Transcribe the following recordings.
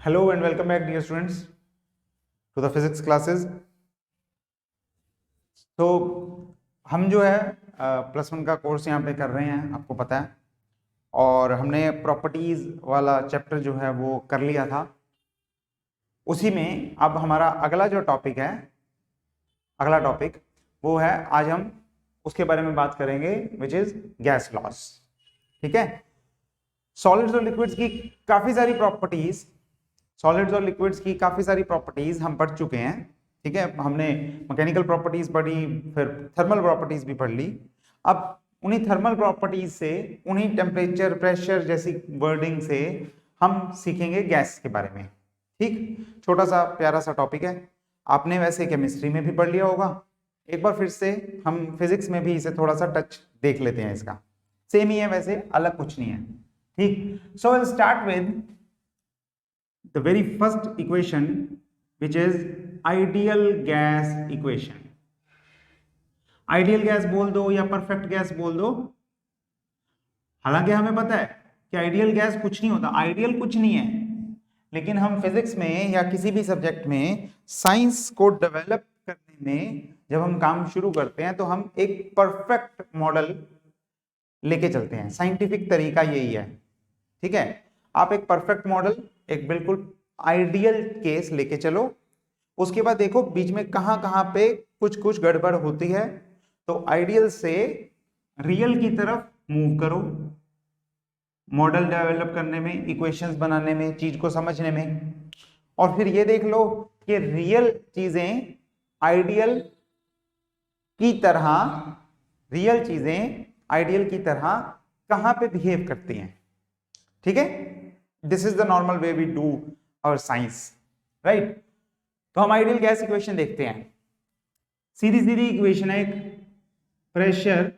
Hello and welcome back dear students to the physics classes. तो हम जो है +1 का कोर्स यहाँ पे कर रहे हैं, आपको पता है। और हमने प्रॉपर्टीज वाला चैप्टर जो है वो कर लिया था। उसी में अब हमारा अगला जो टॉपिक है, अगला टॉपिक वो है, आज हम उसके बारे में बात करेंगे, विच इज गैस लॉस। ठीक है। सॉलिड्स और लिक्विड्स की काफी सारी प्रॉपर्टीज सॉलिड्स और लिक्विड्स की काफी सारी प्रॉपर्टीज हम पढ़ चुके हैं। ठीक है, हमने मैकेनिकल प्रॉपर्टीज पढ़ी, फिर थर्मल प्रॉपर्टीज भी पढ़ ली। अब उन्हीं थर्मल प्रॉपर्टीज से, उन्हीं टेम्परेचर, प्रेशर जैसी वर्डिंग से हम सीखेंगे गैस के बारे में। ठीक, छोटा सा प्यारा सा टॉपिक है। आपने वैसे केमिस्ट्री में भी पढ़ लिया होगा, एक बार फिर से हम फिजिक्स में भी इसे थोड़ा सा टच देख लेते हैं। इसका सेम ही है, वैसे अलग कुछ नहीं है। ठीक, so will start with the very first equation, which is ideal gas equation। Ideal gas बोल दो या परफेक्ट गैस बोल दो, हालांकि हमें पता है कि आइडियल गैस कुछ नहीं होता, आइडियल कुछ नहीं है। लेकिन हम फिजिक्स में या किसी भी सब्जेक्ट में साइंस को डेवलप करने में जब हम काम शुरू करते हैं तो हम एक परफेक्ट मॉडल लेके चलते हैं। साइंटिफिक तरीका यही है। ठीक है, आप एक परफेक्ट मॉडल, एक बिल्कुल आइडियल केस लेके चलो। उसके बाद देखो बीच में कहां कहां पे कुछ कुछ गड़बड़ होती है, तो आइडियल से रियल की तरफ मूव करो, मॉडल डेवलप करने में, इक्वेशंस बनाने में, चीज को समझने में। और फिर ये देख लो कि रियल चीजें आइडियल की तरह, रियल चीजें आइडियल की तरह कहां पे बिहेव करती हैं। ठीक है, this is the normal way we do our science, right. तो हम आइडियल गैस इक्वेशन देखते हैं। सीधी सीधी इक्वेशन है, एक pressure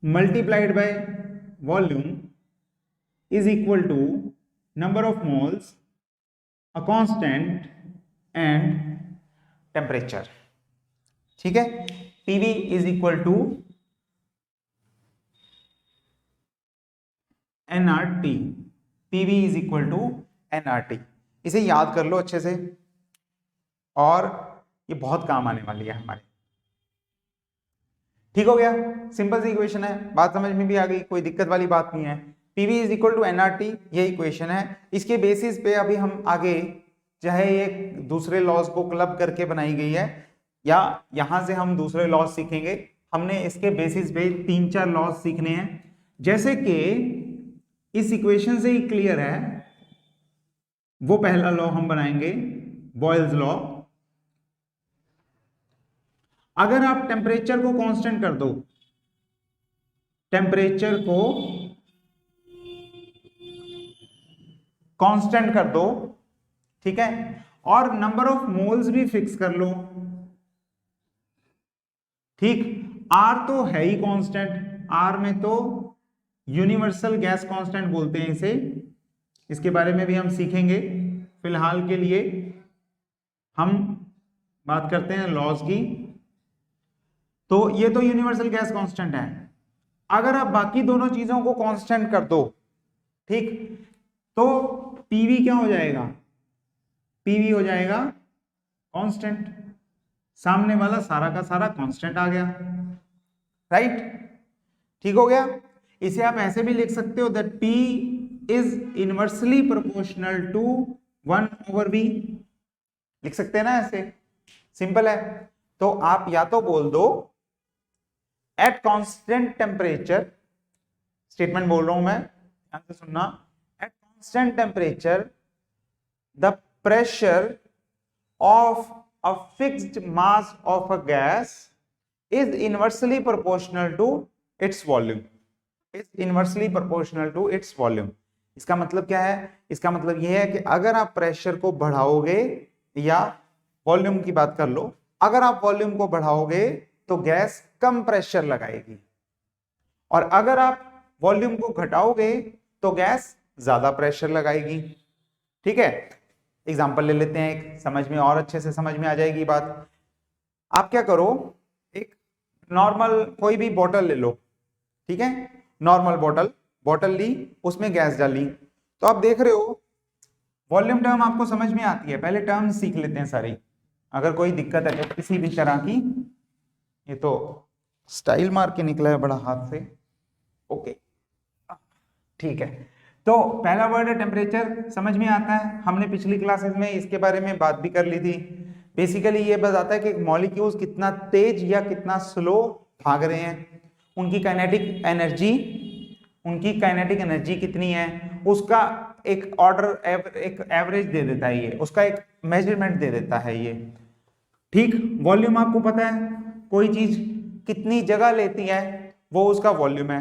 multiplied by volume is equal to number of moles, a constant and temperature. ठीक है, PV is equal to nRT, PV is equal to nRT. इसे याद कर लो अच्छे से, और ये बहुत काम आने वाली है हमारे। ठीक हो गया, सिंपल सी इक्वेशन है, बात समझ में भी आ गई, कोई दिक्कत वाली बात नहीं है। PV is equal to nRT, ये इक्वेशन है। इसके बेसिस पे अभी हम आगे, चाहे एक दूसरे लॉज को क्लब करके बनाई गई है या यहां से हम दूसरे लॉज सीखेंगे, हमने इसके बेसिस पे 3-4 लॉज सीखने हैं। जैसे कि इस इक्वेशन से ही क्लियर है, वो पहला लॉ हम बनाएंगे, बॉयल्स लॉ। अगर आप टेम्परेचर को कांस्टेंट कर दो, टेम्परेचर को कांस्टेंट कर दो, ठीक है, और नंबर ऑफ मोल्स भी फिक्स कर लो। ठीक, आर तो है ही कांस्टेंट, आर में तो यूनिवर्सल गैस कांस्टेंट बोलते हैं इसे, इसके बारे में भी हम सीखेंगे। फिलहाल के लिए हम बात करते हैं लॉज की। तो ये तो यूनिवर्सल गैस कांस्टेंट है। अगर आप बाकी दोनों चीजों को कांस्टेंट कर दो, ठीक, तो पीवी क्या हो जाएगा, पीवी हो जाएगा कांस्टेंट। सामने वाला सारा का सारा कांस्टेंट आ गया, राइट। ठीक हो गया। इसे आप ऐसे भी लिख सकते हो that P is inversely proportional to 1/V, लिख सकते हैं ना ऐसे, सिंपल है। तो आप या तो बोल दो एट कांस्टेंट टेम्परेचर, स्टेटमेंट बोल रहा हूं मैं, ध्यान से सुनना, eight constant temperature the pressure of a fixed mass of a gas is inversely proportional to its volume, is inversely proportional to its volume। इसका मतलब क्या है, इसका मतलब यह है कि अगर आप प्रेशर को बढ़ाओगे, या वॉल्यूम की बात कर लो, अगर आप वॉल्यूम को बढ़ाओगे तो गैस कम प्रेशर लगाएगी, और अगर आप वॉल्यूम को घटाओगे तो गैस ज्यादा प्रेशर लगाएगी। ठीक है, एग्जाम्पल ले लेते हैं एक, समझ में और अच्छे से समझ में आ जाएगी बात। आप क्या करो, एक नॉर्मल कोई भी बोतल ले लो, ठीक है, नॉर्मल बोतल ली, उसमें गैस डाली, तो आप देख रहे हो वॉल्यूम टर्म आपको समझ में आती है, पहले टर्म सीख लेते हैं सारी, अगर कोई दिक्कत है तो किसी भी तरह की। ये तो स्टाइल मार के निकला है बड़ा हाथ से, ओके ठीक है। तो पहला वर्ड है टेम्परेचर, समझ में आता है, हमने पिछली क्लासेस में इसके बारे में बात भी कर ली थी। बेसिकली ये बताता है कि मॉलिक्यूल्स कितना तेज या कितना स्लो भाग रहे हैं, उनकी काइनेटिक एनर्जी कितनी है, उसका एक ऑर्डर, एक एवरेज दे देता है ये, उसका एक मेजरमेंट दे देता है ये। ठीक, वॉल्यूम आपको पता है, कोई चीज कितनी जगह लेती है वो उसका वॉल्यूम है।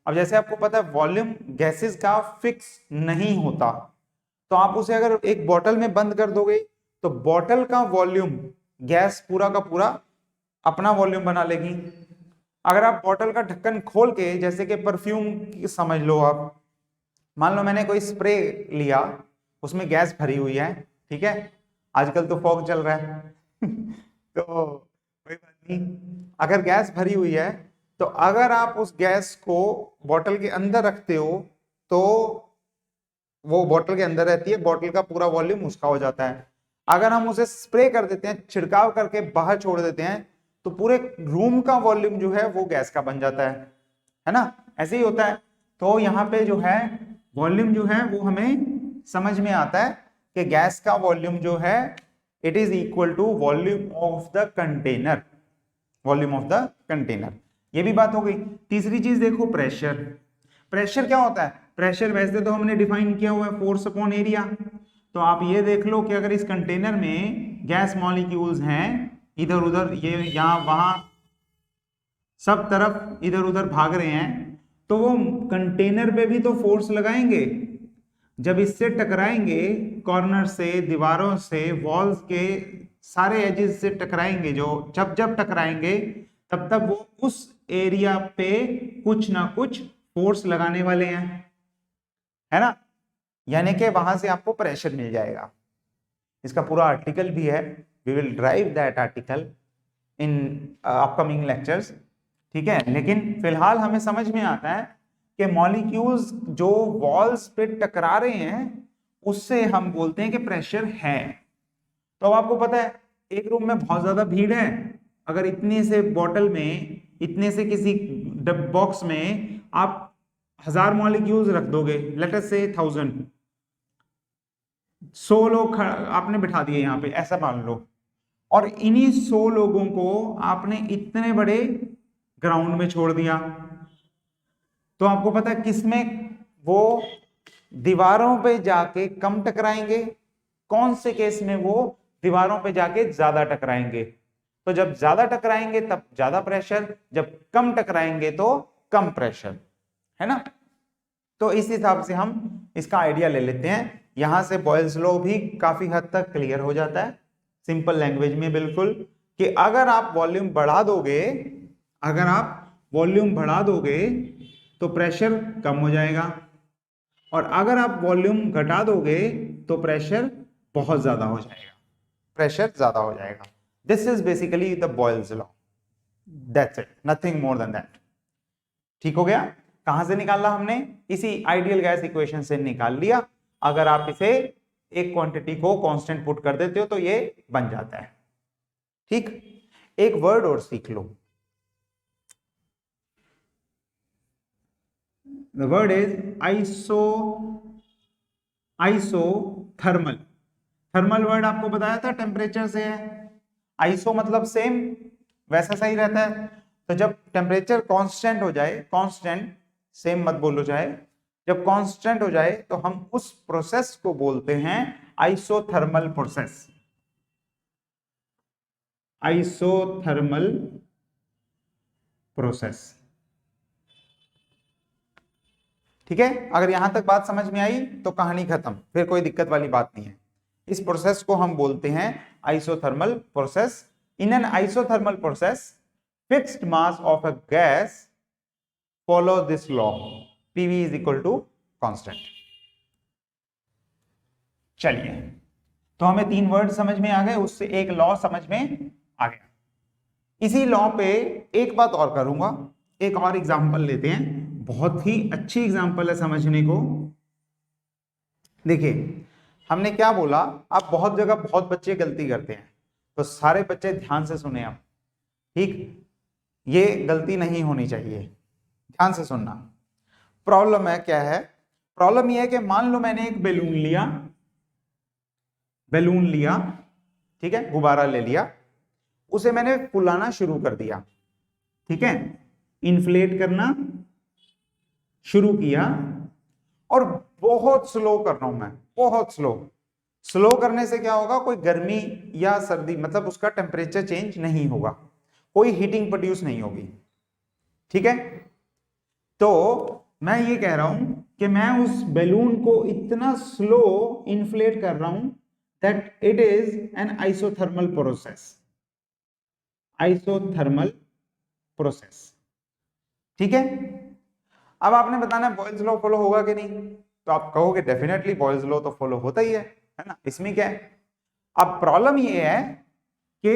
अब जैसे आपको पता है वॉल्यूम गैसेस का फिक्स नहीं होता, तो आप उसे अगर एक बोतल में बंद कर दोगे तो बोतल का वॉल्यूम गैस पूरा का पूरा अपना वॉल्यूम बना लेगी। अगर आप बोतल का ढक्कन खोल के, जैसे कि परफ्यूम समझ लो आप, मान लो मैंने कोई स्प्रे लिया, उसमें गैस भरी हुई है, ठीक है, आजकल तो फॉग चल रहा है तो कोई बात नहीं, अगर गैस भरी हुई है तो अगर आप उस गैस को बोतल के अंदर रखते हो तो वो बोतल के अंदर रहती है, बोतल का पूरा वॉल्यूम उसका हो जाता है। अगर हम उसे स्प्रे कर देते हैं, छिड़काव करके बाहर छोड़ देते हैं, तो पूरे रूम का वॉल्यूम जो है वो गैस का बन जाता है ना, ऐसे ही होता है। तो यहाँ पे जो है वॉल्यूम जो है वो हमें समझ में आता है कि गैस का वॉल्यूम जो है it is equal to volume of the container, volume of the container. ये भी बात हो गई। तीसरी चीज देखो, प्रेशर। प्रेशर क्या होता है? प्रेशर वैसे तो हमने डिफाइन किया हुआ है फोर्स अपॉन एरिया। तो आप ये देख लो कि अगर इस कंटेनर में गैस मॉलिक्यूल्स हैं, इधर उधर ये यहां वहां सब तरफ इधर उधर भाग रहे हैं, तो वो कंटेनर पे भी तो फोर्स लगाएंगे। जब इससे टकराएंगे, कॉर्नर से, दीवारों से, वॉल्स के सारे एजेस से टकराएंगे, जो जब जब टकराएंगे तब तब वो उस एरिया पे कुछ ना कुछ फोर्स लगाने वाले हैं, है ना, यानी कि वहां से आपको प्रेशर मिल जाएगा। इसका पूरा आर्टिकल भी है, we will derive that article in upcoming lectures, ठीक है। लेकिन फिलहाल हमें समझ में आता है कि मॉलिक्यूल्स जो वॉल्स पे टकरा रहे हैं उससे हम बोलते हैं कि प्रेशर है। तो अब आपको पता है एक रूम में बहुत ज्यादा भीड़ है, अगर इतने से बोतल में, इतने से किसी बॉक्स में आप 1000 मॉलिक्यूल्स रख दोगे, लेट अस से 1000, 100 लोग आपने बिठा दिए यहाँ पे, ऐसा मान लो, और इन्हीं 100 लोगों को आपने इतने बड़े ग्राउंड में छोड़ दिया, तो आपको पता है किसमें वो दीवारों पे जाके कम टकराएंगे, कौन से केस में वो दीवारों पे जाके ज्यादा टकराएंगे। तो जब ज्यादा टकराएंगे तब ज्यादा प्रेशर, जब कम टकराएंगे तो कम प्रेशर, है ना। तो इस हिसाब से हम इसका आइडिया ले लेते हैं। यहां से बॉयल्स लॉ भी काफी हद तक क्लियर हो जाता है सिंपल लैंग्वेज में, बिल्कुल, कि अगर आप वॉल्यूम बढ़ा दोगे, अगर आप वॉल्यूम बढ़ा दोगे तो प्रेशर कम हो जाएगा, और अगर आप वॉल्यूम घटा दोगे तो प्रेशर बहुत ज्यादा हो जाएगा, प्रेशर ज्यादा हो जाएगा। This is basically the Boyle's law, that's it, nothing more than that. ठीक हो गया? कहां से निकाला हमने? इसी आइडियल गैस इक्वेशन से निकाल लिया। अगर आप इसे एक क्वांटिटी को कांस्टेंट पुट कर देते हो तो ये बन जाता है। ठीक, एक वर्ड और सीख लो, the word is isothermal। Thermal word आपको बताया था टेम्परेचर से है, आइसो मतलब सेम, वैसा सही रहता है। तो जब टेम्परेचर कांस्टेंट हो जाए, कांस्टेंट सेम मत बोलो चाहे, जब कांस्टेंट हो जाए तो हम उस प्रोसेस को बोलते हैं आइसोथर्मल प्रोसेस, आइसोथर्मल प्रोसेस। ठीक है, अगर यहां तक बात समझ में आई तो कहानी खत्म, फिर कोई दिक्कत वाली बात नहीं है। इस प्रोसेस को हम बोलते हैं isothermal process. In an isothermal process fixed mass of a gas follow this law, PV is equal to constant. चलिए, तो हमें 3 वर्ड समझ में आ गए, उससे एक लॉ समझ में आ गया। इसी लॉ पे एक बात और करूंगा, एक और एग्जांपल लेते हैं, बहुत ही अच्छी एग्जांपल है समझने को। देखिए, हमने क्या बोला, आप बहुत जगह बहुत बच्चे गलती करते हैं, तो सारे बच्चे ध्यान से सुने आप, ठीक, ये गलती नहीं होनी चाहिए, ध्यान से सुनना। प्रॉब्लम है क्या है, प्रॉब्लम ये है कि मान लो मैंने एक बैलून लिया, ठीक है, गुब्बारा ले लिया, उसे मैंने फुलाना शुरू कर दिया, ठीक है, इन्फ्लेट करना शुरू किया, और बहुत स्लो कर रहा हूं मैं, बहुत स्लो करने से क्या होगा, कोई गर्मी या सर्दी, मतलब उसका टेम्परेचर चेंज नहीं होगा, कोई हीटिंग प्रोड्यूस नहीं होगी, ठीक है। तो मैं ये कह रहा हूं कि मैं उस बैलून को इतना स्लो इन्फ्लेट कर रहा हूं that it is an isothermal process, ठीक है। अब आपने बताना है बॉयल्स लॉ फॉलो होगा कि नहीं, तो आप कहोगे डेफिनेटली बॉयल्स लॉ तो फॉलो होता ही है ना, इसमें क्या है। अब प्रॉब्लम ये है कि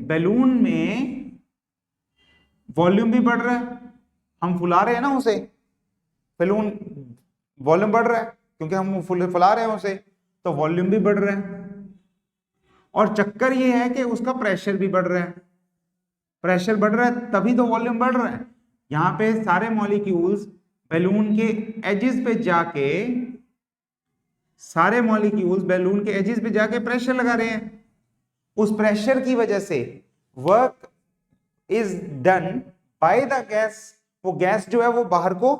बैलून में वॉल्यूम भी बढ़ रहा है, हम फुला रहे हैं ना उसे, बैलून वॉल्यूम बढ़ रहा है क्योंकि हम फुला रहे हैं उसे, तो वॉल्यूम भी बढ़ रहा है, और चक्कर ये है कि उसका प्रेशर भी बढ़ रहा है, प्रेशर बढ़ रहा है तभी तो वॉल्यूम बढ़ रहा है। यहां पे सारे मॉलिक्यूल्स बैलून के एजेस पे जाके, सारे मॉलिक्यूल्स बैलून के एजेस पे जाके प्रेशर लगा रहे हैं, उस प्रेशर की वजह से work is done by the gas, वो गैस जो है वो बाहर को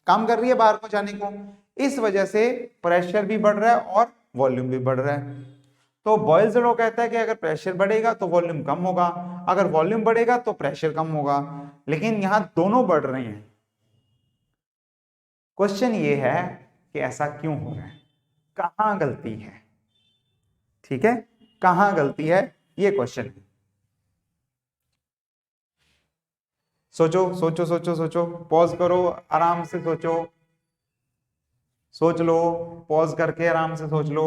काम कर रही है, बाहर को जाने को, इस वजह से प्रेशर भी बढ़ रहा है और वॉल्यूम भी बढ़ रहा है। तो बॉयल्स लॉ कहता है कि अगर प्रेशर बढ़ेगा तो वॉल्यूम कम होगा, अगर वॉल्यूम बढ़ेगा तो प्रेशर कम होगा, लेकिन यहां दोनों बढ़ रहे हैं। क्वेश्चन ये है कि ऐसा क्यों हो रहा है, कहां गलती है, ठीक है, कहां गलती है, ये क्वेश्चन है। सोचो सोचो सोचो सोचो, पॉज करो, आराम से सोचो, सोच लो, पॉज करके आराम से सोच लो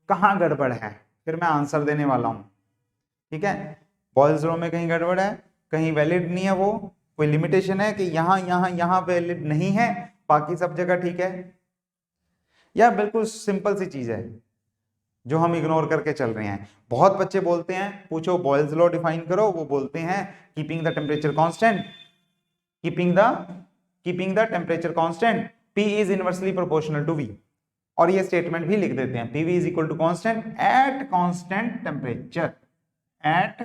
कहां गड़बड़ है, फिर मैं आंसर देने वाला हूं, ठीक है। बॉयल्स लॉ में कहीं गड़बड़ है, कहीं वैलिड नहीं है, वो कोई लिमिटेशन है कि यहां वैलिड नहीं है, बाकी सब जगह ठीक है, या बिल्कुल सिंपल सी चीज है जो हम इग्नोर करके चल रहे हैं। बहुत बच्चे बोलते हैं, पूछो बॉयल्स लॉ डिफाइन करो, वो बोलते हैं keeping the temperature constant, keeping the temperature constant, P is inversely proportional to V, और ये स्टेटमेंट भी लिख देते हैं, PV is equal to constant at constant temperature, at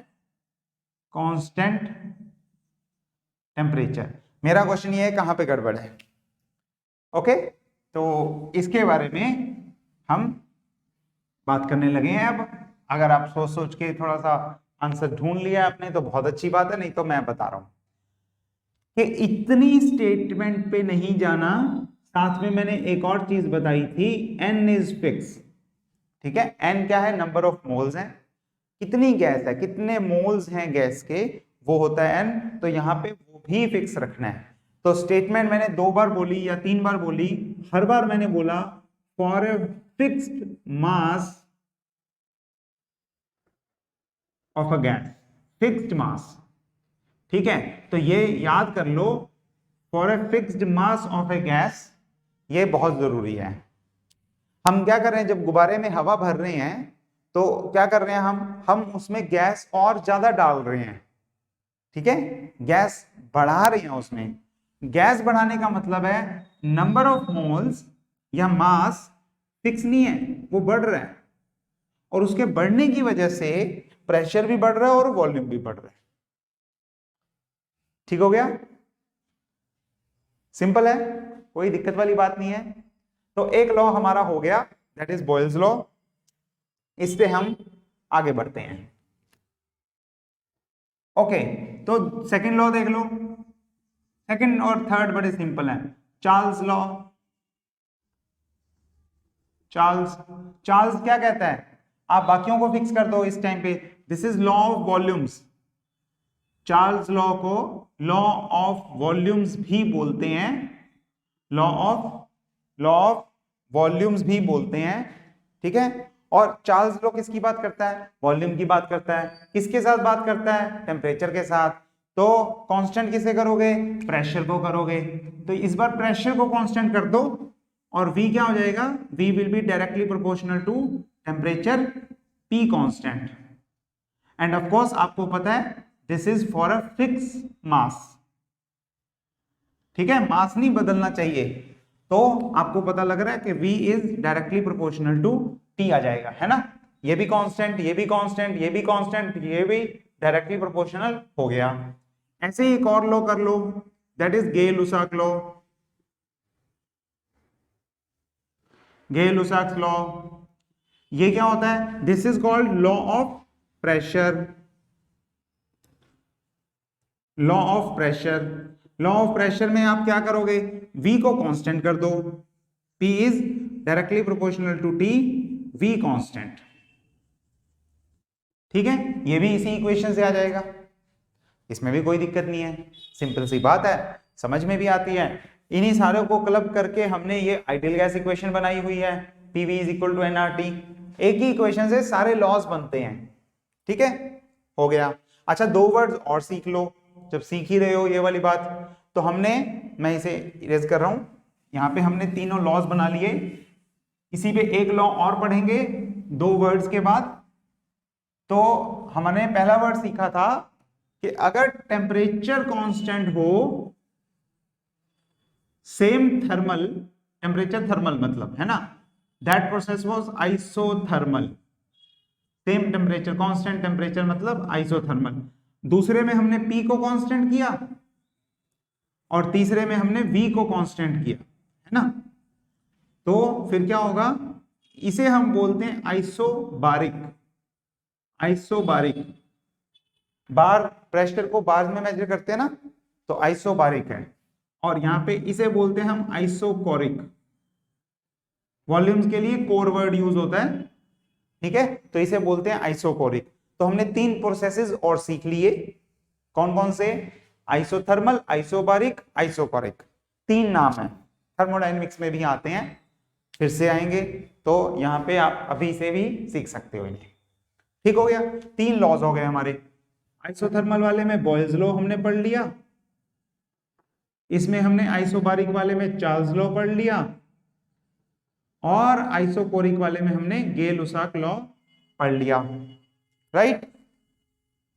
constant temperature. मेरा क्वेश्चन ये है कहां पे गड़बड़ है, ओके। तो इसके बारे में हम बात करने लगे हैं अब। अगर आप सोच सोच के थोड़ा सा आंसर ढूंढ लिया आपने तो बहुत अच्छी बात है, नहीं तो मैं बता रहा हूं कि इतनी स्टेटमेंट पे नहीं जाना। साथ में मैंने एक और चीज बताई थी, N इज फिक्स, ठीक है। N क्या है, नंबर ऑफ मोल्स हैं, कितनी गैस है, कितने मोल्स हैं गैस के, वो होता है N, तो यहां पे वो भी फिक्स रखना है। तो स्टेटमेंट मैंने 2 बार बोली या 3 बार बोली, हर बार मैंने बोला for a fixed mass of a gas, fixed mass, ठीक है। तो ये याद कर लो, for a fixed mass of a gas, ये बहुत जरूरी है। हम क्या कर रहे हैं, जब गुब्बारे में हवा भर रहे हैं तो क्या कर रहे हैं, हम उसमें गैस और ज्यादा डाल रहे हैं, ठीक है, गैस बढ़ा रहे हैं उसमें। गैस बढ़ाने का मतलब है नंबर ऑफ मोल्स या मास फिक्स नहीं है, वो बढ़ रहा है, और उसके बढ़ने की वजह से प्रेशर भी बढ़ रहा है और वॉल्यूम भी बढ़ रहा है, ठीक हो गया, सिंपल है, कोई दिक्कत वाली बात नहीं है। तो एक लॉ हमारा हो गया, दैट इज बॉयल्स लॉ, इससे हम आगे बढ़ते हैं, ओके। तो सेकंड लॉ देख लो, सेकंड और थर्ड बड़े सिंपल है। चार्ल्स लॉ, चार्ल्स क्या कहता है, आप बाकियों को फिक्स कर दो इस टाइम पे, this is law of volumes. Charles law को लॉ ऑफ वॉल्यूम्स भी बोलते हैं, लॉ ऑफ वॉल्यूम्स भी बोलते हैं, ठीक है। और चार्ल्स लॉ किसकी बात करता है, वॉल्यूम की बात करता है, किसके साथ बात करता है, टेम्परेचर के साथ। तो कांस्टेंट किसे करोगे, प्रेशर को करोगे, तो इस बार प्रेशर को कांस्टेंट कर दो, और v क्या हो जाएगा, v will be directly proportional to temperature P constant. And of course आपको पता है this is for a fix mass, ठीक है, मास नहीं बदलना चाहिए। तो आपको पता लग रहा है कि v is directly proportional to t आ जाएगा, है ना। ये भी कांस्टेंट, ये भी कांस्टेंट, ये भी कांस्टेंट, ये भी डायरेक्टली प्रोपोर्शनल हो गया। ऐसे ही एक और लॉ कर लो, दैट इज गे-लुसाक लॉ। गे-लुसाक लॉ, ये क्या होता है, this is called law of pressure. Law of pressure, law of pressure में आप क्या करोगे, v को कांस्टेंट कर दो, p is directly proportional to t, v constant, ठीक है। ये भी इसी इक्वेशन से आ जाएगा, इसमें भी कोई दिक्कत नहीं है, सिंपल सी बात है, समझ में भी आती है। इन्हीं सारों को क्लब करके हमने ये आइडियल गैस इक्वेशन बनाई हुई है, PV is equal to nRT। एक ही इक्वेशन से सारे लॉज बनते हैं, ठीक है, हो गया। अच्छा, दो वर्ड्स और सीख लो, जब सीख ही रहे हो ये वाली बात। तो हमने, मैं इसे इरेज कर रहा हूं, यहाँ पे हमने तीनों लॉज बना लिए, इसी पे एक लॉ और पढ़ेंगे दो वर्ड्स के बाद। तो हमने पहला वर्ड सीखा था कि अगर टेम्परेचर कांस्टेंट हो, सेम थर्मल, टेम्परेचर थर्मल मतलब, है ना, that process was isothermal. Same temperature, constant temperature मतलब आइसोथर्मल। दूसरे में हमने P को कांस्टेंट किया और तीसरे में हमने V को कांस्टेंट किया, है ना। तो फिर क्या होगा, इसे हम बोलते हैं आइसोबारिक। आइसोबारिक, बार प्रेशर को बार में मेजर करते हैं ना, तो आइसोबारिक है। और यहां पे इसे बोलते हैं हम आइसोकोरिक। वॉल्यूम्स के लिए कोर वर्ड यूज होता है, ठीक है, तो इसे बोलते हैं आइसोकोरिक। तो हमने तीन प्रोसेसेस और सीख लिए, कौन कौन से, आइसोथर्मल, आइसोबारिक, आइसोकोरिक, तीन नाम है, थर्मोडायनेमिक्स में भी आते हैं, फिर से आएंगे, तो यहां पे आप अभी से भी सीख सकते हो इन्हें, ठीक हो गया। तीन लॉज हो गए हमारे। आइसोथर्मल वाले में बॉयल्स लॉ हमने पढ़ लिया, इसमें हमने आइसोबारिक वाले में चार्ल्स लॉ पढ़ लिया, और आइसोकोरिक वाले में हमने गे-लुसाक लॉ पढ़ लिया, राइट।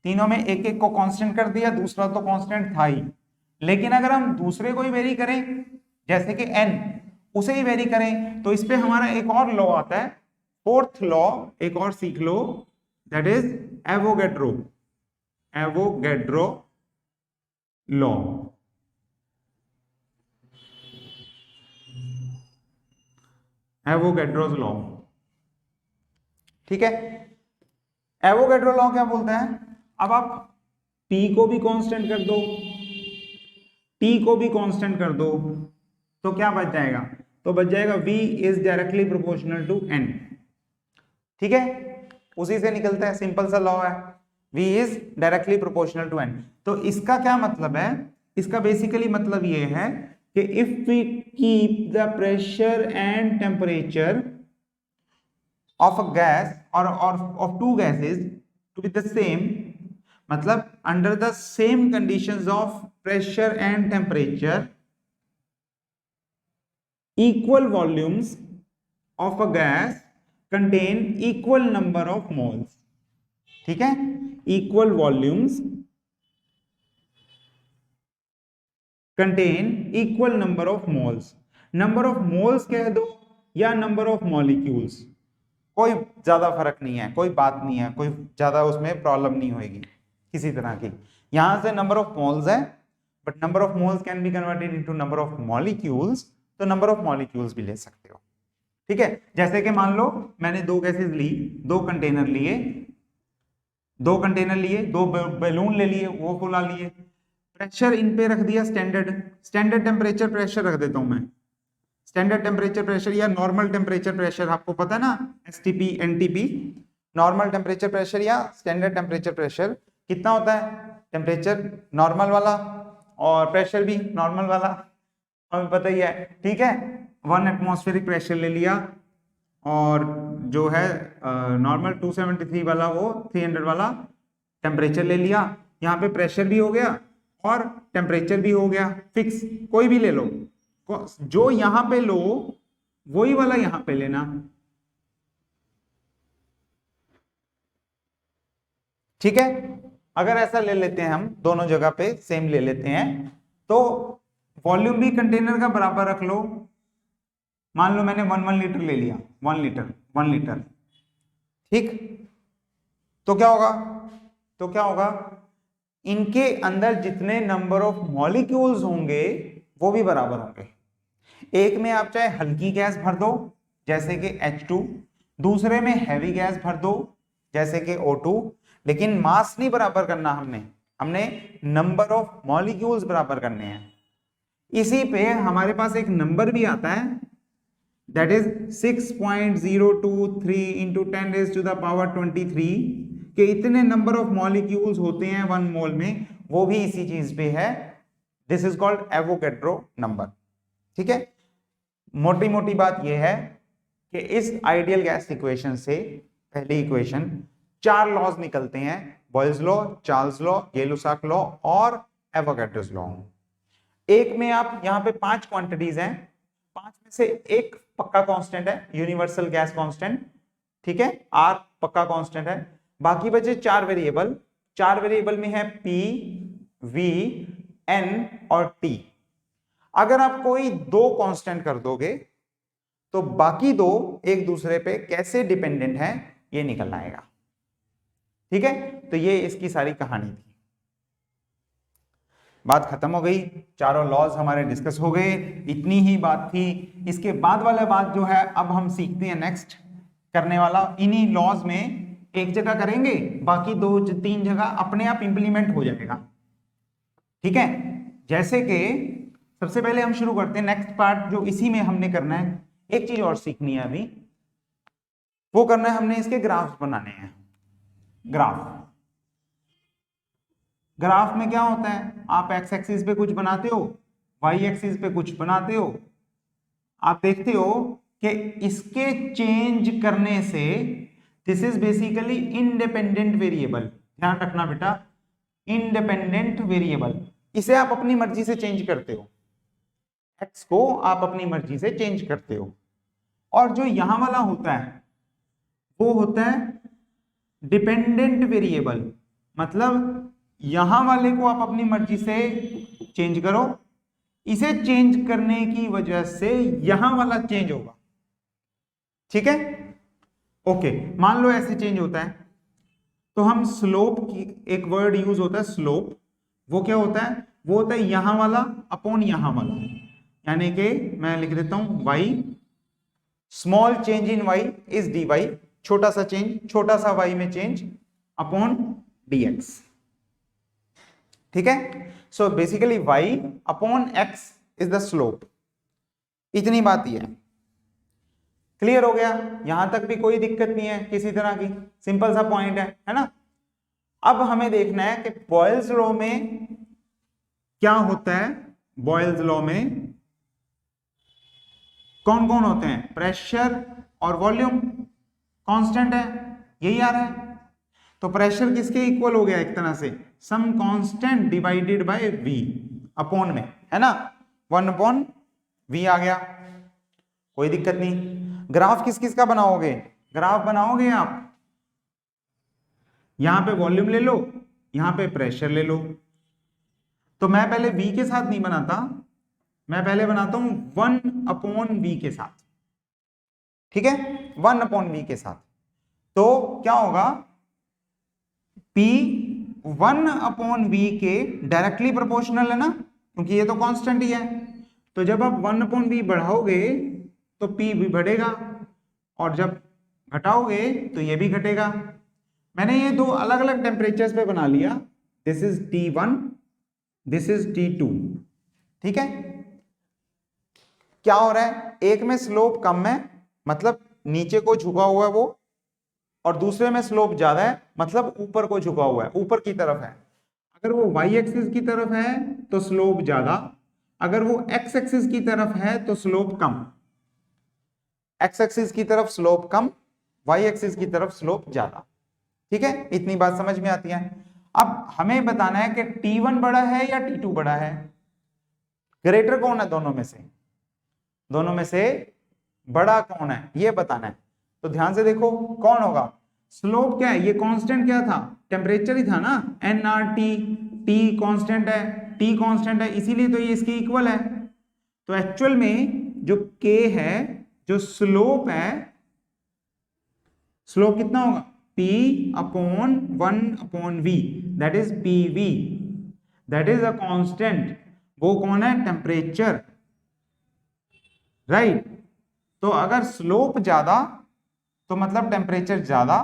तीनों में एक एक को कांस्टेंट कर दिया, दूसरा तो कांस्टेंट था ही, लेकिन अगर हम दूसरे को ही वेरी करें, जैसे कि n, उसे ही वेरी करें, तो इस पे हमारा एक और लॉ आता है, फोर्थ लॉ, एक और सीख लो, that is Avogadro. Avogadro law, Avogadro's law, ठीक है। एवोगैड्रो लॉ क्या बोलता है, अब आप P को भी कांस्टेंट कर दो, T को भी कांस्टेंट कर दो, तो क्या बच जाएगा, तो बच जाएगा V is directly proportional to N, ठीक है, उसी से निकलता है, सिंपल सा लॉ है, V is directly proportional to N। तो इसका क्या मतलब है, इसका बेसिकली मतलब ये है कि if we keep the pressure and temperature of a gas और of two gases to be the same, मतलब under the same conditions of pressure and temperature, equal volumes of a gas contain equal number of moles, ठीक है, equal volumes contain equal number of moles। number of moles कह दो या number of molecules, कोई ज्यादा फर्क नहीं है, कोई बात नहीं है, कोई ज्यादा उसमें प्रॉब्लम नहीं होगी किसी तरह की। यहां से नंबर ऑफ मोल्स है, but number of moles can be converted into number of molecules, तो नंबर ऑफ मॉलिक्यूल्स भी ले सकते हो, ठीक है। जैसे कि मान लो मैंने दो गैसेस ली, दो कंटेनर लिए, दो बैलून ले लिए, वो फुला लिए, प्रेशर इन पे रख दिया स्टैंडर्ड टेम्परेचर प्रेशर रख देता हूं मैं, स्टैंडर्ड टेम्परेचर प्रेशर या नॉर्मल टेम्परेचर प्रेशर, आपको पता है ना, STP NTP, normal temperature pressure या स्टैंडर्ड टेम्परेचर प्रेशर कितना होता है, टेम्परेचर नॉर्मल वाला और प्रेशर भी नॉर्मल वाला, हमें पता ही है, ठीक है। 1 एटमॉस्फेरिक प्रेशर ले लिया, और जो है नॉर्मल 273 वाला, वो 300 वाला टेम्परेचर ले लिया, यहाँ पे प्रेशर भी हो गया और टेम्परेचर भी हो गया फिक्स, कोई भी ले लो, जो यहाँ पे लो वही वाला यहां पे लेना, ठीक है। अगर ऐसा ले लेते हैं हम, दोनों जगह पे सेम ले लेते हैं, तो वॉल्यूम भी कंटेनर का बराबर रख लो। मान लो मैंने 1 लीटर ले लिया, 1 लीटर 1 लीटर, ठीक। तो क्या होगा, तो क्या होगा, इनके अंदर जितने नंबर ऑफ मॉलिक्यूल्स होंगे वो भी बराबर होंगे। एक में आप चाहे हल्की गैस भर दो जैसे कि H2, दूसरे में हैवी गैस भर दो जैसे कि O2, लेकिन मास नहीं बराबर करना, हमने नंबर ऑफ मॉलिक्यूल्स बराबर करने हैं। इसी पे हमारे पास एक नंबर भी आता है, दैट इज 6.023 इंटू 10⁻23 के इतने नंबर ऑफ मॉलिक्यूल्स होते हैं 1 मोल में, वो भी इसी चीज पे है। This is called Avogadro number, ठीक है। मोटी मोटी बात यह है कि इस आइडियल गैस इक्वेशन से, पहली इक्वेशन, 4 लॉज निकलते हैं, Boyle's law, Charles law, Gay Lussac law और एवोगैड्रोस लॉ। एक में आप यहां पे 5 क्वांटिटीज हैं, 5 में से एक पक्का कांस्टेंट है, यूनिवर्सल गैस कांस्टेंट, ठीक है, आर पक्का कांस्टेंट है। बाकी बचे 4 वेरिएबल, 4 वेरिएबल में है P, V, N और T। अगर आप कोई 2 कांस्टेंट कर दोगे तो बाकी 2 एक दूसरे पे कैसे डिपेंडेंट हैं ये निकल आएगा, ठीक है। तो ये इसकी सारी कहानी थी, बात खत्म हो गई, चारों लॉज हमारे डिस्कस हो गए, इतनी ही बात थी। इसके बाद वाला बात जो है अब हम सीखते हैं, नेक्स्ट करने वाला, इन्हीं लॉज में एक जगह करेंगे, बाकी 2-3 जगह अपने आप इंप्लीमेंट हो जाएगा, ठीक है। जैसे कि सबसे पहले हम शुरू करते हैं नेक्स्ट पार्ट, जो इसी में हमने करना है, एक चीज और सीखनी है अभी, वो करना है हमने, इसके ग्राफ्स बनाने हैं। ग्राफ में क्या होता है, आप एक्स एक्सिस पे कुछ बनाते हो, वाई एक्सिस पे कुछ बनाते हो, आप देखते हो कि इसके चेंज करने से, this is basically independent variable, ध्यान रखना बेटा, इंडिपेंडेंट वेरिएबल, इसे आप अपनी मर्जी से चेंज करते हो, एक्स को आप अपनी मर्जी से चेंज करते हो। और जो यहां वाला होता है वो होता है डिपेंडेंट वेरिएबल, मतलब यहां वाले को आप अपनी मर्जी से चेंज करो, इसे चेंज करने की वजह से यहां वाला चेंज होगा, ठीक है। ओके, मान लो ऐसे चेंज होता है, तो हम स्लोप की, एक वर्ड यूज होता है स्लोप, वो क्या होता है, वो होता है यहां वाला अपॉन यहां वाला, यानी कि मैं लिख देता हूं y, small change in y is dy, छोटा सा चेंज, छोटा सा y में चेंज अपॉन dx, ठीक है। So basically y upon x is the slope, इतनी बात ही है, क्लियर हो गया, यहां तक भी कोई दिक्कत नहीं है किसी तरह की, सिंपल सा पॉइंट है ना। अब हमें देखना है कि बॉयल्स लॉ में क्या होता है, बॉयल्स लॉ में कौन कौन होते हैं, प्रेशर और वॉल्यूम कांस्टेंट है, यही आ रहा है। तो प्रेशर किसके इक्वल हो गया, एक तरह से some constant divided by v upon में, है ना, 1/v आ गया, कोई दिक्कत नहीं। ग्राफ किस किस का बनाओगे, ग्राफ बनाओगे आप, यहां पे वॉल्यूम ले लो, यहां पे प्रेशर ले लो। तो मैं पहले v के साथ नहीं बनाता, मैं पहले बनाता हूं 1/v के साथ, ठीक है, 1/v के साथ। तो क्या होगा, P 1/v के डायरेक्टली प्रोपोर्शनल है ना, क्योंकि ये तो कांस्टेंट ही है। तो जब आप 1/v बढ़ाओगे तो P भी बढ़ेगा, और जब घटाओगे तो ये भी घटेगा। मैंने ये 2 अलग अलग टेम्परेचर्स पे बना लिया, this is T1, this is T2, ठीक है। क्या हो रहा है, एक में स्लोप कम है, मतलब नीचे को झुका हुआ है वो, और दूसरे में स्लोप ज्यादा है, मतलब ऊपर को झुका हुआ है, ऊपर की तरफ है। अगर वो y एक्सिस की तरफ है तो स्लोप ज्यादा, अगर वो x एक्सिस की तरफ है तो स्लोप कम, x एक्सिस की तरफ स्लोप कम, y एक्सिस की तरफ स्लोप ज्यादा, ठीक है। इतनी बात समझ में आती है। अब हमें बताना है कि T1 बड़ा है या T2 बड़ा है, ग्रेटर कौन है दोनों में से, दोनों में से बड़ा कौन है ये बताना है। तो ध्यान से देखो कौन होगा, स्लोप क्या है, ये कांस्टेंट क्या था, टेम्परेचर ही था ना, N R T, T constant है, टी कांस्टेंट है, इसीलिए तो ये इसके इक्वल है। तो एक्चुअल में जो k है, जो स्लोप है, स्लोप कितना होगा, p upon 1/v, that is pv, that is a constant. वो कौन है, टेम्परेचर, राइट। तो अगर स्लोप ज्यादा तो मतलब टेम्परेचर ज्यादा,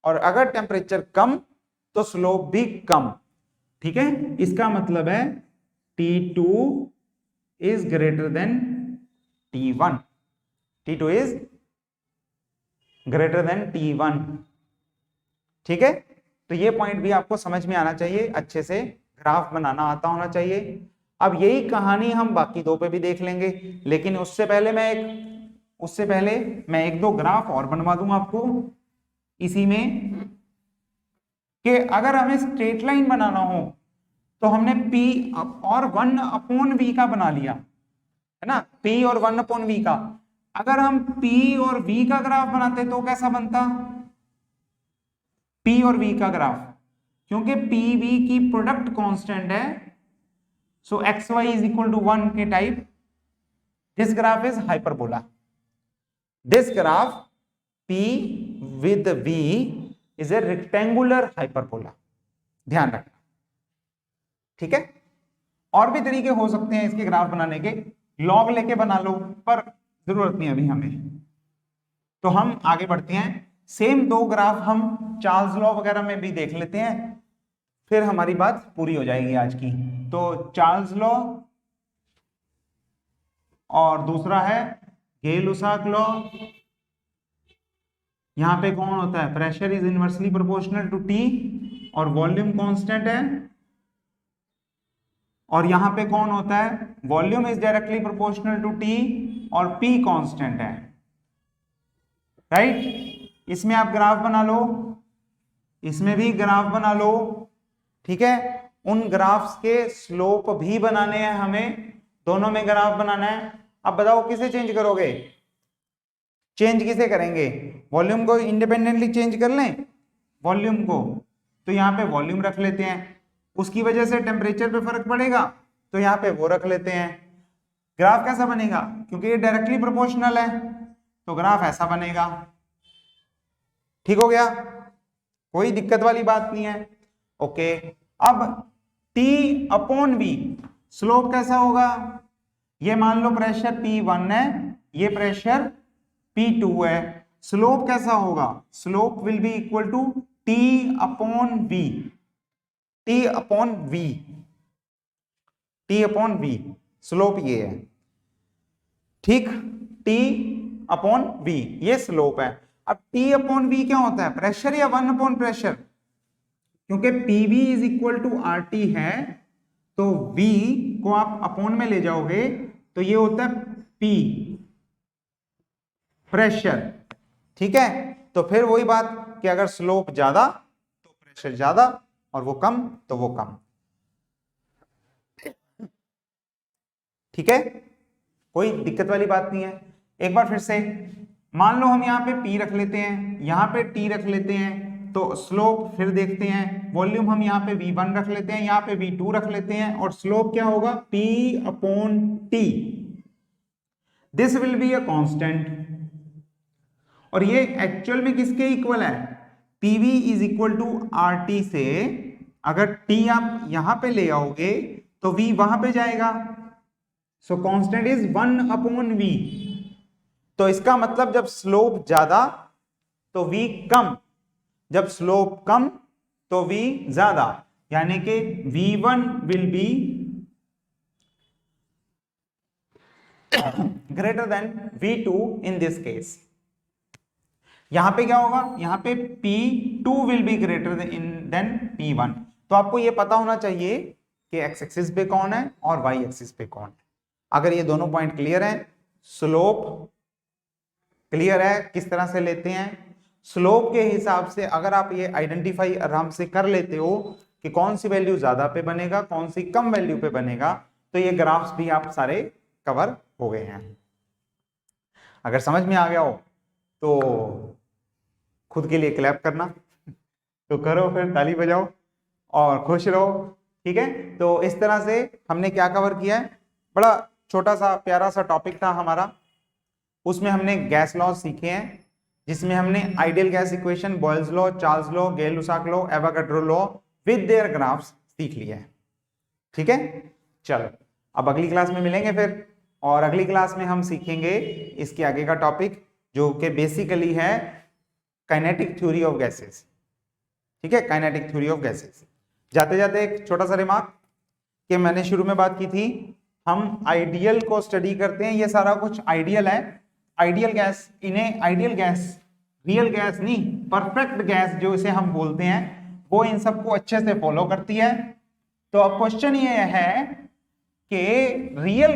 और अगर टेम्परेचर कम तो स्लोप भी कम, ठीक है। इसका मतलब है T2 is greater than T1, T2 is greater than T1, ठीक है। तो ये पॉइंट भी आपको समझ में आना चाहिए, अच्छे से ग्राफ बनाना आता होना चाहिए। अब यही कहानी हम बाकी दो पे भी देख लेंगे, लेकिन उससे पहले मैं एक दो ग्राफ और बनवा दूंगा आपको इसी में, कि अगर हमें स्ट्रेट लाइन बनाना हो तो हमने P और 1/v का बना लिया है ना, P और 1/v का। अगर हम P और V का ग्राफ बनाते तो कैसा बनता, P और V का ग्राफ, क्योंकि PV की प्रोडक्ट कांस्टेंट है, सो xy इज इक्वल टू 1 के type. This graph is hyperbola, this graph P with V is a rectangular hyperbola, ध्यान रखना, ठीक है। और भी तरीके हो सकते हैं इसके ग्राफ बनाने के, लॉग लेके बना लो, पर जरूरत नहीं अभी हमें। तो हम आगे बढ़ते हैं, सेम दो ग्राफ हम चार्ल्स लॉ वगैरह में भी देख लेते हैं, फिर हमारी बात पूरी हो जाएगी आज की। तो चार्ल्स लॉ और दूसरा है गेल-लुसाक लॉ। यहां पे कौन होता है, pressure is inversely proportional to T और वॉल्यूम कांस्टेंट है, और यहां पे कौन होता है, volume is directly proportional to T और पी कांस्टेंट है, राइट। इसमें आप ग्राफ बना लो, इसमें भी ग्राफ बना लो, ठीक है। उन ग्राफ्स के स्लोप भी बनाने हैं हमें, दोनों में ग्राफ बनाना है। अब बताओ किसे चेंज करोगे, चेंज किसे करेंगे, वॉल्यूम को इंडिपेंडेंटली चेंज कर लें, वॉल्यूम को, तो यहाँ पे वॉल्यूम रख लेते हैं, उसकी वजह से टेम्परेचर पे फर्क पड़ेगा तो यहाँ पे वो रख लेते हैं। ग्राफ कैसा बनेगा, क्योंकि ये डायरेक्टली प्रोपोर्शनल है तो ग्राफ ऐसा बनेगा, ठीक हो गया, कोई दिक्कत वाली बात नहीं है, ओके। अब T अपॉन V, स्लोप कैसा होगा, ये मान लो प्रेशर P1 है, ये प्रेशर P2 है, स्लोप कैसा होगा, slope will be equal to T upon V, T upon V, T upon V, slope ये है, ठीक, T अपॉन V ये स्लोप है। अब T अपॉन V क्या होता है, प्रेशर या 1 अपॉन प्रेशर, क्योंकि PV is equal to RT है, तो V को आप अपॉन में ले जाओगे तो ये होता है P, प्रेशर, ठीक है। तो फिर वही बात कि अगर स्लोप ज्यादा तो प्रेशर ज्यादा, और वो कम तो वो कम, ठीक है, कोई दिक्कत वाली बात नहीं है। एक बार फिर से मान लो हम यहाँ पे P रख लेते हैं, यहाँ पे T रख लेते हैं, तो स्लोप फिर देखते हैं, वॉल्यूम हम यहाँ पे V1 रख लेते हैं, यहाँ पे V2 रख लेते हैं, और स्लोप क्या होगा, P upon T, this will be a constant. और ये एक्चुअल में किसके इक्वल है, PV is equal to RT से, अगर T आप यहां पे ले आओगे तो V वहां पे जाएगा, सो कांस्टेंट इज 1 अपॉन V। तो इसका मतलब जब स्लोप ज्यादा तो V कम, जब स्लोप कम तो V ज्यादा, यानी कि V1 will be greater than V2 in this case. यहां पे क्या होगा, यहां पे P2 will be greater than P1। तो आपको ये पता होना चाहिए कि एक्स एक्सिस पे कौन है और वाई एक्सिस पे कौन है। अगर ये दोनों पॉइंट क्लियर है, स्लोप क्लियर है किस तरह से लेते हैं, स्लोप के हिसाब से अगर आप ये आइडेंटिफाई आराम से कर लेते हो कि कौन सी वैल्यू ज्यादा पे बनेगा, कौन सी कम वैल्यू पे बनेगा, तो ये ग्राफ्स भी आप सारे कवर हो गए हैं। अगर समझ में आ गया हो तो खुद के लिए क्लैप करना, तो करो, फिर ताली बजाओ और खुश रहो। ठीक है, तो इस तरह से हमने क्या कवर किया है, बड़ा छोटा सा प्यारा सा टॉपिक था हमारा। उसमें हमने गैस लॉ सीखे हैं, जिसमें हमने ideal gas equation, Boyle's law, Charles law, Gay Lussac law, Avogadro law with their graphs सीख लिया है। ठीक है, चलो अब अगली क्लास में मिलेंगे फिर, और अगली क्लास में हम सीखेंगे इसके आगे का टॉपिक, जो कि बेसिकली है काइनेटिक थ्योरी ऑफ गैसेस। ठीक है, काइनेटिक थ्योरी ऑफ गैसेस। जाते जाते एक छोटा सा रिमार्क कि मैंने शुरू में बात की थी, हम आइडियल को स्टडी करते हैं, ये सारा कुछ आइडियल है। आइडियल गैस, इन्हें आइडियल गैस, रियल गैस नहीं, परफेक्ट गैस जो इसे हम बोलते हैं, वो इन सबको अच्छे से फॉलो करती है। तो अब क्वेश्चन ये है कि रियल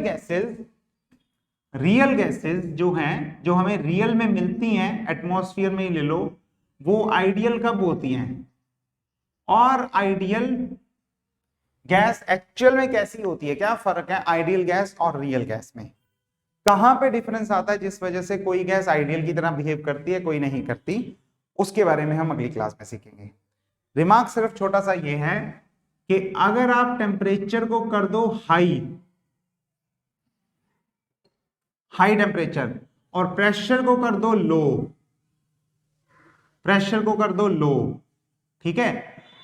गैसेस जो हैं, जो हमें रियल में मिलती हैं, एटमॉस्फेयर में ही ले लो, वो आइडियल कब होती हैं, और आइडियल गैस एक्चुअल में कैसी होती है, क्या फर्क है आइडियल गैस और रियल गैस में, कहां पे डिफरेंस आता है जिस वजह से कोई गैस आइडियल की तरह बिहेव करती है, कोई नहीं करती, उसके बारे में हम अगली क्लास में सीखेंगे। रिमार्क सिर्फ छोटा सा ये है कि अगर आप टेम्परेचर को कर दो हाई टेम्परेचर, और प्रेशर को कर दो लो, ठीक है,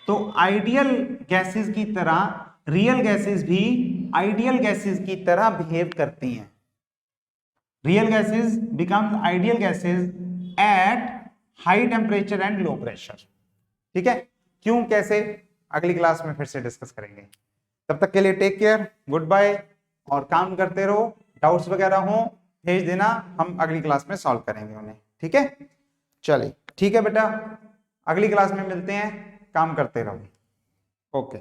तो आइडियल गैसेस की तरह रियल गैसेस भी आइडियल गैसेस की तरह बिहेव करती हैं। Real gases becomes ideal gases at high temperature and low pressure. ठीक है, क्यों कैसे अगली क्लास में फिर से डिस्कस करेंगे। तब तक के लिए टेक केयर, गुड बाय, और काम करते रहो, डाउट्स वगैरह हो भेज देना, हम अगली क्लास में सॉल्व करेंगे उन्हें। ठीक है, चलिए ठीक है बेटा, अगली क्लास में मिलते हैं, काम करते रहो। ओके।